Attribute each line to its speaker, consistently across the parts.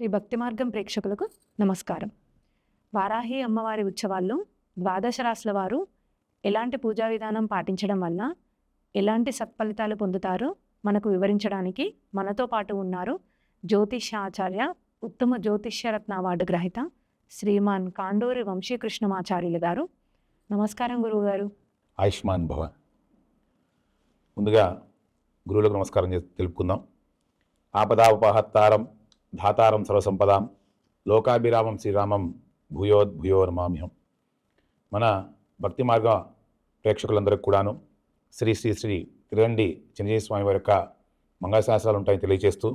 Speaker 1: శ్రీ భక్తి మార్గం ప్రేక్షకులకు నమస్కారం. వారాహి అమ్మవారి ఉత్సవాల్లో ద్వాదశ రాశుల వారు ఎలాంటి పూజా విధానం పాటించడం వల్ల ఎలాంటి సత్ఫలితాలు పొందుతారో మనకు వివరించడానికి మనతో పాటు ఉన్నారు జ్యోతిష్య ఆచార్య, ఉత్తమ జ్యోతిష్యరత్న అవార్డు గ్రహీత శ్రీమాన్ కాండూరి వంశీకృష్ణమాచార్యులు గారు. నమస్కారం గురువుగారు.
Speaker 2: ఆయుష్మాన్ భవ. ముందుగా గురువులకు నమస్కారం తెలుపుకుందాం. ఆపదాపహత్తారం ధాతారం సర్వసంపదాం లోకాభిరామం శ్రీరామం భూయోద్భూయో నమామ్యహం. మన భక్తి మార్గ ప్రేక్షకులందరికీ కూడాను శ్రీ శ్రీ శ్రీ తిరుగండి చిన్నజీవి స్వామి వారి యొక్క మంగళశాస్త్రాలు ఉంటాయని తెలియజేస్తూ,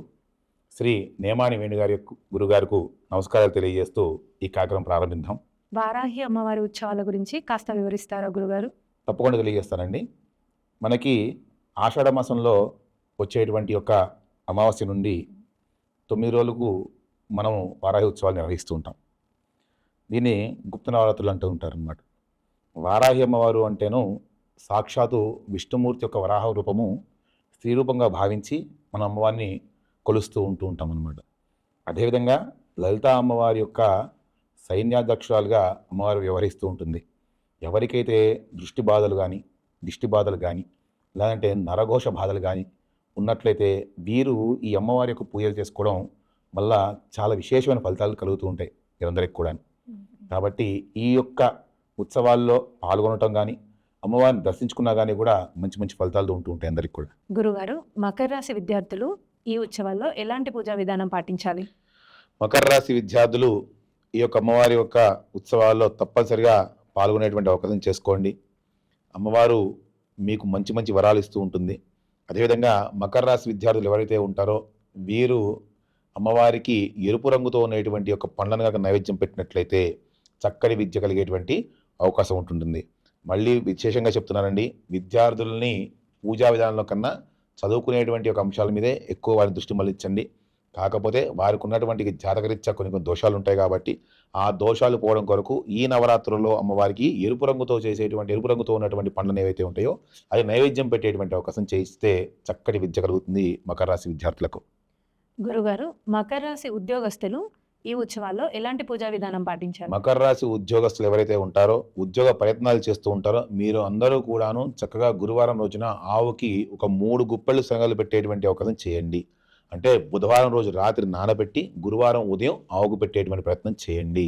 Speaker 2: శ్రీ నేమాని వేణుగారి గురుగారికి నమస్కారాలు తెలియజేస్తూ ఈ కార్యక్రమం ప్రారంభిద్దాం.
Speaker 1: వారాహి అమ్మవారి ఉత్సవాల గురించి కాస్త వివరిస్తారా గురుగారు?
Speaker 2: తప్పకుండా తెలియజేస్తానండి. మనకి ఆషాఢ మాసంలో వచ్చేటువంటి యొక్క అమావాస్య నుండి 9 రోజులకు మనం వారాహి ఉత్సవాలు నిర్వహిస్తూ ఉంటాం. దీన్ని గుప్త నవరాత్రులు అంటూ ఉంటారనమాట. వారాహి అమ్మవారు అంటేను సాక్షాత్తు విష్ణుమూర్తి యొక్క వరాహ రూపము స్త్రీ రూపంగా భావించి మన అమ్మవారిని కొలుస్తూ ఉంటాం అన్నమాట. అదేవిధంగా లలితా అమ్మవారి యొక్క సైన్యాధ్యక్షురాలుగా అమ్మవారు వ్యవహరిస్తూ ఉంటుంది. ఎవరికైతే దృష్టి బాధలు కానీ లేదంటే నరఘోష బాధలు కానీ ఉన్నట్లయితే వీరు ఈ అమ్మవారి యొక్క పూజలు చేసుకోవడం వల్ల చాలా విశేషమైన ఫలితాలు కలుగుతూ ఉంటాయి వీరందరికీ కూడా. కాబట్టి ఈ యొక్క ఉత్సవాల్లో పాల్గొనటం కానీ అమ్మవారిని దర్శించుకున్నా కానీ కూడా మంచి మంచి ఫలితాలు ఉంటూ ఉంటాయి అందరికీ కూడా.
Speaker 1: గురుగారు, మకర రాశి విద్యార్థులు ఈ ఉత్సవాల్లో ఎలాంటి పూజా విధానం పాటించాలి?
Speaker 2: మకర రాశి విద్యార్థులు ఈ యొక్క అమ్మవారి యొక్క ఉత్సవాల్లో తప్పనిసరిగా పాల్గొనేటువంటి అవకాశం చేసుకోండి. అమ్మవారు మీకు మంచి మంచి వరాలు ఇస్తూ ఉంటుంది. అదేవిధంగా మకర రాశి విద్యార్థులు ఎవరైతే ఉంటారో వీరు అమ్మవారికి ఎరుపు రంగుతో ఉన్నటువంటి యొక్క పండ్లను కనుక నైవేద్యం పెట్టినట్లయితే చక్కటి విద్య కలిగేటువంటి అవకాశం ఉంటుంటుంది. మళ్ళీ విశేషంగా చెప్తున్నానండి, విద్యార్థులని పూజా విధానంలో కన్నా చదువుకునేటువంటి ఒక అంశాల మీదే ఎక్కువ వారి దృష్టి మళ్ళించండి. కాకపోతే వారికి ఉన్నటువంటి జాతకరీత్యా కొన్ని దోషాలు ఉంటాయి కాబట్టి ఆ దోషాలు పోవడం కొరకు ఈ నవరాత్రుల్లో అమ్మవారికి ఎరుపు రంగుతో ఉన్నటువంటి పండ్లు ఏవైతే ఉంటాయో అది నైవేద్యం పెట్టేటువంటి అవకాశం చేయిస్తే చక్కటి విద్య కలుగుతుంది మకర రాశి విద్యార్థులకు.
Speaker 1: గురుగారు, మకర రాశి ఉద్యోగస్తులు ఈ ఉత్సవాల్లో ఎలాంటి పూజా విధానం పాటించాలి?
Speaker 2: మకర రాశి ఉద్యోగస్తులు ఎవరైతే ఉంటారో, ఉద్యోగ ప్రయత్నాలు చేస్తూ ఉంటారో మీరు అందరూ కూడాను చక్కగా గురువారం రోజున ఆవుకి ఒక 3 గుప్పెళ్ళు శనగలు పెట్టేటువంటి అవకాశం చేయండి. అంటే బుధవారం రోజు రాత్రి నానబెట్టి గురువారం ఉదయం ఆవుకు పెట్టేటువంటి ప్రయత్నం చేయండి.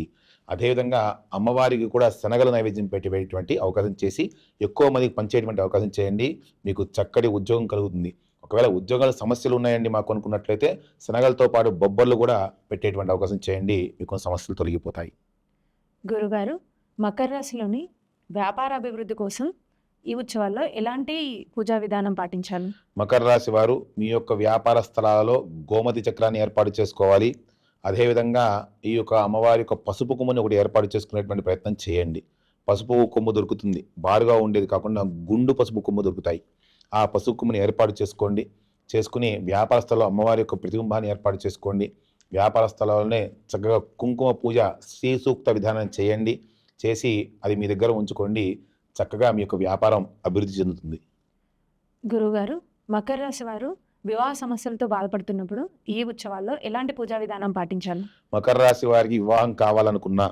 Speaker 2: అదేవిధంగా అమ్మవారికి కూడా శనగల నైవేద్యం పెట్టేటువంటి అవకాశం చేసి ఎక్కువ మందికి పంచేటువంటి అవకాశం చేయండి. మీకు చక్కటి ఉద్యోగం కలుగుతుంది. ఒకవేళ ఉద్యోగాల సమస్యలు ఉన్నాయండి మాకు అనుకున్నట్లయితే శనగలతో పాటు బొబ్బర్లు కూడా పెట్టేటువంటి అవకాశం చేయండి. మీకు సమస్యలు తొలగిపోతాయి.
Speaker 1: గురుగారు, మకర రాశిలోని వ్యాపార అభివృద్ధి కోసం ఈ ఉత్సవాల్లో ఎలాంటి పూజా విధానం పాటించాలి?
Speaker 2: మకర రాశి వారు మీ యొక్క వ్యాపార స్థలాలలో గోమతి చక్రాన్ని ఏర్పాటు చేసుకోవాలి. అదేవిధంగా ఈ యొక్క అమ్మవారి యొక్క పసుపు కొమ్ముని ఒకటి ఏర్పాటు చేసుకునేటువంటి ప్రయత్నం చేయండి. పసుపు కొమ్ము దొరుకుతుంది, బారుగా ఉండేది కాకుండా గుండు పసుపు కొమ్ము దొరుకుతాయి. ఆ పసుపు కొమ్ముని ఏర్పాటు చేసుకుని వ్యాపార స్థలంలో అమ్మవారి యొక్క ప్రతిబింబాన్ని ఏర్పాటు చేసుకోండి. వ్యాపార స్థలంలోనే చక్కగా కుంకుమ పూజ శ్రీ సూక్త విధానం చేయండి. చేసి అది మీ దగ్గర ఉంచుకోండి. చక్కగా మీ యొక్క వ్యాపారం అభివృద్ధి చెందుతుంది.
Speaker 1: గురువుగారు, మకర రాశి వారు వివాహ సమస్యలతో బాధపడుతున్నప్పుడు ఈ ఉత్సవాల్లో ఎలాంటి పూజా విధానం పాటించాలి?
Speaker 2: మకర రాశి వారికి వివాహం కావాలనుకున్నా,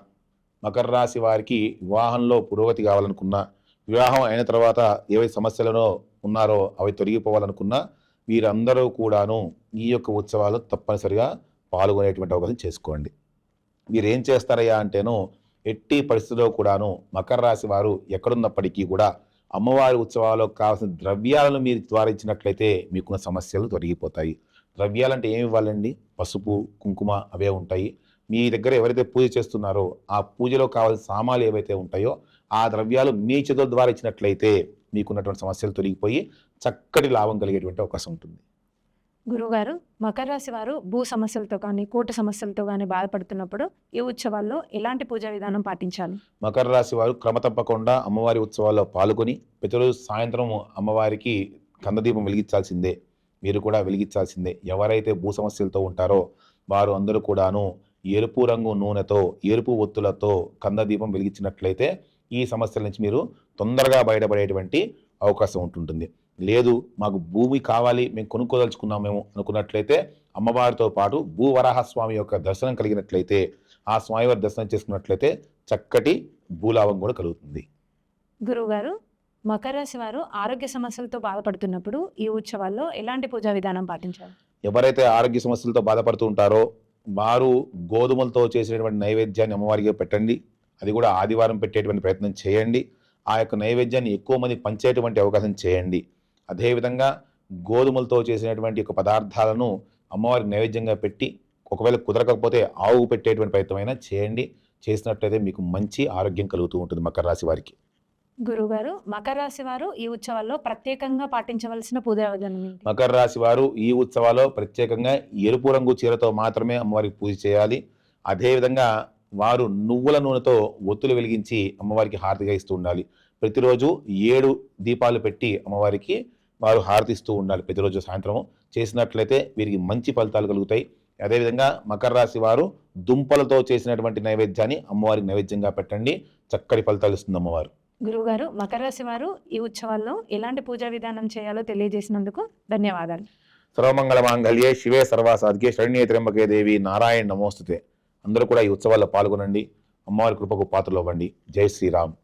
Speaker 2: మకర రాశి వారికి వివాహంలో పురోగతి కావాలనుకున్నా, వివాహం అయిన తర్వాత ఏవైతే సమస్యలను ఉన్నారో అవి తొలగిపోవాలనుకున్నా వీరందరూ కూడాను ఈ యొక్క ఉత్సవాలు తప్పనిసరిగా పాల్గొనేటువంటి అవకాశం చేసుకోండి. వీరేం చేస్తారయ్యా అంటేను, ఎట్టి పరిస్థితుల్లో కూడాను మకర రాశి వారు ఎక్కడున్నప్పటికీ కూడా అమ్మవారి ఉత్సవాల్లో కావాల్సిన ద్రవ్యాలను మీరు ద్వారా ఇచ్చినట్లయితే మీకున్న సమస్యలు తొలగిపోతాయి. ద్రవ్యాలంటే ఏమి ఇవ్వాలండి? పసుపు, కుంకుమ అవే ఉంటాయి. మీ దగ్గర ఎవరైతే పూజ చేస్తున్నారో ఆ పూజలో కావాల్సిన సామాన్లు ఏవైతే ఉంటాయో ఆ ద్రవ్యాలు మీ చేతుల ద్వారా ఇచ్చినట్లయితే మీకున్నటువంటి సమస్యలు తొలగిపోయి చక్కటి లాభం కలిగేటువంటి అవకాశం ఉంటుంది.
Speaker 1: గురుగారు, మకర రాశి వారు భూ సమస్యలతో కానీ కోర్టు సమస్యలతో కానీ బాధపడుతున్నప్పుడు ఈ ఉత్సవాల్లో ఎలాంటి పూజా విధానం పాటించాలి?
Speaker 2: మకర రాశి వారు క్రమ తప్పకుండా అమ్మవారి ఉత్సవాల్లో పాల్గొని ప్రతిరోజు సాయంత్రం అమ్మవారికి కందదీపం వెలిగించాల్సిందే. మీరు కూడా వెలిగించాల్సిందే. ఎవరైతే భూ సమస్యలతో ఉంటారో వారు అందరూ కూడాను ఎరుపు రంగు నూనెతో, ఎరుపు ఒత్తులతో కందదీపం వెలిగించినట్లయితే ఈ సమస్యల నుంచి మీరు తొందరగా బయటపడేటువంటి అవకాశం ఉంటుంటుంది. లేదు మాకు భూమి కావాలి, మేము కొనుక్కోదలుచుకున్నాం మేము అనుకున్నట్లయితే అమ్మవారితో పాటు భూవరాహస్వామి యొక్క దర్శనం కలిగినట్లయితే, ఆ స్వామివారి దర్శనం చేసుకున్నట్లయితే చక్కటి భూలాభం కూడా కలుగుతుంది.
Speaker 1: గురువుగారు, మకర రాశి వారు ఆరోగ్య సమస్యలతో బాధపడుతున్నప్పుడు ఈ ఉత్సవాల్లో ఎలాంటి పూజా విధానం పాటించాలి?
Speaker 2: ఎవరైతే ఆరోగ్య సమస్యలతో బాధపడుతూ ఉంటారో వారు గోధుమలతో చేసినటువంటి నైవేద్యాన్ని అమ్మవారికి పెట్టండి. అది కూడా ఆదివారం పెట్టేటువంటి ప్రయత్నం చేయండి. ఆ యొక్క నైవేద్యాన్ని ఎక్కువ మంది పంచేటువంటి అవకాశం చేయండి. అదేవిధంగా గోధుమలతో చేసినటువంటి యొక్క పదార్థాలను అమ్మవారికి నైవేద్యంగా పెట్టి, ఒకవేళ కుదరకపోతే ఆవుకు పెట్టేటువంటి ప్రయత్నమైనా చేయండి. చేసినట్లయితే మీకు మంచి ఆరోగ్యం కలుగుతూ ఉంటుంది మకర రాశి వారికి.
Speaker 1: గురువుగారు, మకర రాశి వారు ఈ ఉత్సవాల్లో ప్రత్యేకంగా పాటించవలసిన పూజా విధానం ఏంటి?
Speaker 2: మకర రాశి వారు ఈ ఉత్సవాల్లో ప్రత్యేకంగా ఎరుపు రంగు చీరతో మాత్రమే అమ్మవారికి పూజ చేయాలి. అదేవిధంగా వారు నువ్వుల నూనెతో ఒత్తులు వెలిగించి అమ్మవారికి హారతిగా ఇస్తూ ఉండాలి. ప్రతిరోజు 7 దీపాలు పెట్టి అమ్మవారికి వారు హారతిస్తూ ఉండాలి ప్రతిరోజు సాయంత్రము. చేసినట్లయితే వీరికి మంచి ఫలితాలు కలుగుతాయి. అదేవిధంగా మకర రాశి వారు దుంపలతో చేసినటువంటి నైవేద్యాన్ని అమ్మవారికి నైవేద్యంగా పెట్టండి. చక్కటి ఫలితాలు ఇస్తుంది అమ్మవారు.
Speaker 1: గురువుగారు, మకర రాశి వారు ఈ ఉత్సవాల్లో ఎలాంటి పూజా విధానం చేయాలో తెలియజేసినందుకు ధన్యవాదాలు.
Speaker 2: సర్వమంగళ మాంగళ్యే శివే సర్వాసాధికే శరణ్యే త్ర్యంబకే దేవి నారాయణ నమోస్తుతే. అందరూ కూడా ఈ ఉత్సవాల్లో పాల్గొనండి. అమ్మవారి కృపకు పాత్రలు అవ్వండి. జై శ్రీరామ్.